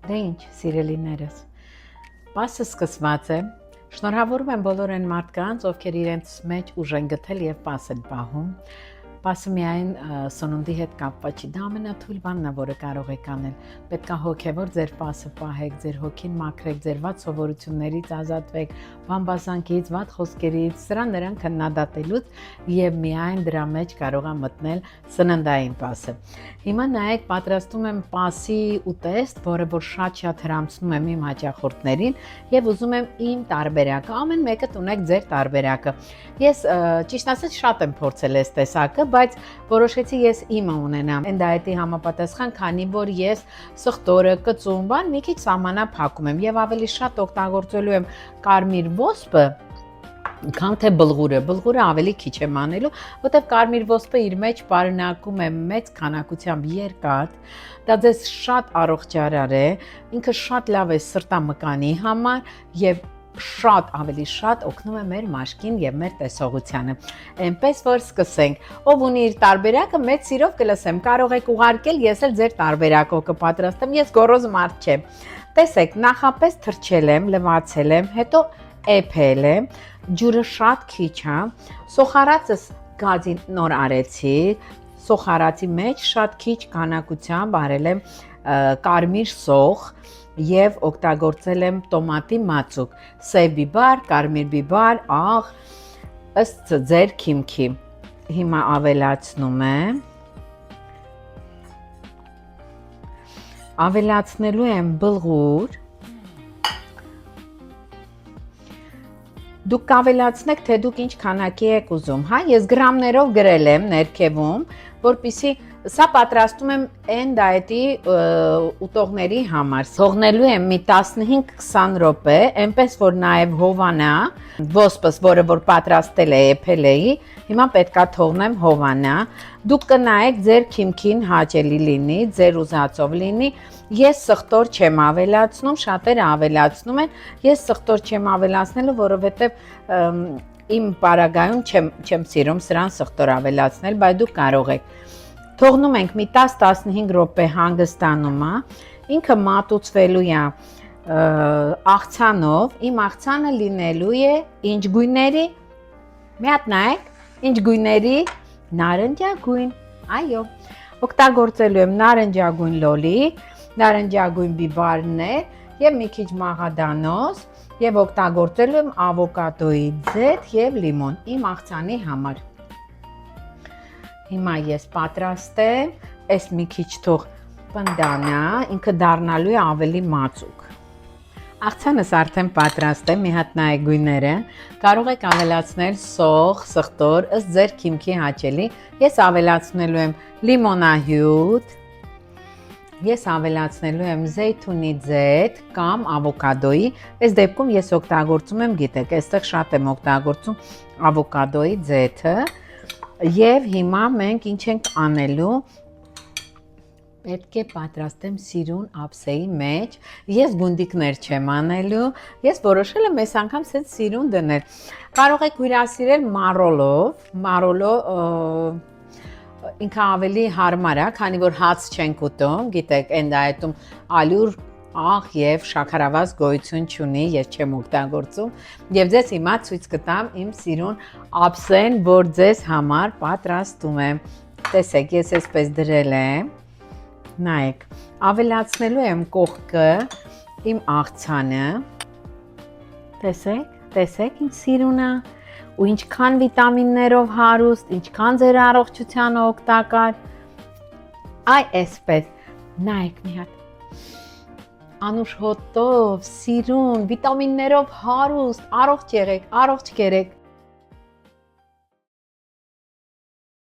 Դե ինչ, սիրելիներս, պասը սկսված է, շնորհավորում եմ բոլոր այն մարդկանց, ովքեր իրենց մեջ ուժ են գտել և պաս են պահում, պասը միայն սնունդի հետ կապված չի, դա ամենաթույլ բանն է, որը կարող եք անել, պետք է հոգևոր ձեր պասը պահեք, ձեր հոգին մաքրեք, ձեր վատ սովորություններից ազատվեք, բամբասանքից, վատ խոսքերից, սրան նրան քննադատելուց և միայն դրա մեջ կարող է մտնել սննդային պասը։ Հիմա նայեք, պատրաստում եմ պասի ուտեստ, որը որ շատ հրամցնում եմ իմ հաճախորդներին և ուզում եմ իմ տարբերակը, ամեն մեկը ունեք ձեր տարբերակը։ Ես ճիշտ ասած շատ եմ փորձել այս տեսակը, բայց որոշեցի ես իմը ունենամ այն դայետի համապատասխան, քանի որ ես սխտորը, կծում, բան մի քիչ սահմանափակում եմ եւ ավելի շատ օգտագործելու եմ կարմիր ոսպը, քան թե բլղուրը ավելի քիչ եմ անելու, որտեղ կարմիր ոսպը իր մեջ պարունակում է մեծ քանակությամբ երկաթ, դա ձեզ շատ առողջարար է, ինքը շատ լավ է սրտամկանի համար եւ ավելի շատ օգնում է մեր մաշկին եւ մեր տեսողությանը։ Այնպես որ սկսենք։ Ով ունի իր տարբերակը, մեծ սիրով կլսեմ, կարող եք ուղարկել, ես էլ ձեր տարբերակով կպատրաստեմ, ես գոռոզ մարդ չեմ։ Տեսեք, նախապես թրջել եմ, լվացել եմ, հետո էփել եմ, ջուրը շատ քիչ է, սոխարածս գազին նոր արեցի, սոխարածի մեջ շատ քիչ քանակությամբ արել եմ կարմիր սոխ և օգտագործել եմ տոմատի մածուկ, սև բիբար, կարմիր բիբար, աղ, ըստ ձեր քիմքի։ Հիմա ավելացնում եմ, ավելացնելու եմ բլղուր, դուք կավելացնեք, թե դուք ինչ քանակի եք ուզում, հա, ես գրամներով գրել եմ ներքևում, որպեսզի սա պատրաստում եմ այն դայետի ուտողների համար, թողնելու եմ մի 15-20 րոպե, այնպես որ նաև հովանա, ոսպս, որը որ պատրաստել է էփել էի, հիմա պետքա թողնեմ հովանա, դուք կնայեք ձեր քիմքին հաճելի լինի, ձեր ուզածով լինի, ես սխտոր չեմ ավելացնում, շատերը ավելացնում են, ես սխտոր չեմ ավելացնելու, որովհետև իմ պարագայում չեմ սիրում սրան սխտոր ավելացնել, բայց դուք կարող եք։ Թողնում ենք մի 10-15 րոպե հանգստանում է, ինքը մատուցվելու է աղցանով, իմ աղցանը լինելու է ինչ գույների, մի հատ նայեք, ինչ գույների, նարնջագույն, այո, օգտագործելու եմ նարնջագույն լոլիկ, նարնջագույն բիբարներ և մի քիչ մաղադանոց և օգտագործելու եմ ավոկադոյի ձեթ և լիմոն իմ աղցանի համար։ Հիմա ես պատրաստեմ, այս մի քիչ թող պնդանա, ինքը դառնալու է ավելի մածուկ։ Աղցանս արդեն պատրաստ է, մի հատ նայեք գույները, կարող եք ավելացնել սոխ, սխտոր, ըստ ձեր քիմքի հաճելի, ես ավելացնելու եմ լիմոնահյութ, ես ավելացնելու եմ զեյթունի ձեթ կամ ավոկադոյի, այս դեպքում ես օգտագործում եմ, գիտեք, այստեղ շատ եմ օգտագործում ավոկադոյի ձեթը և հիմա մենք ինչ ենք անելու, պետք է պատրաստեմ սիրուն ափսեի մեջ, ես գունդիկներ չեմ անելու, ես որոշել եմ այս անգամ սենց սիրուն դնել, կարող եք հյուրասիրել մարոլով, մարոլո ինքը ավելի հարմար է, քանի որ հաց չենք ուտում, գիտեք, այն դայետում ալյուր, աղ և շաքարավազ գոյություն չունի, ես չեմ օգտագործում և ձեզ հիմա ցույց կտամ իմ սիրուն ափսեն, որ ձեզ համար պատրաստում եմ, տեսեք, ես այսպես դրել եմ, նայեք, ավելացնելու եմ կողքը իմ աղցանը, տեսեք ինչ սիրուն է, ու ինչքան վիտամիններով հարուստ, ինչքան ձեր առողջությանը օգտակար, այ այսպես, նայեք մի հատ, անուշ հոտով, սիրուն, վիտամիններով հարուստ, առողջ եղեք, առողջ կերեք,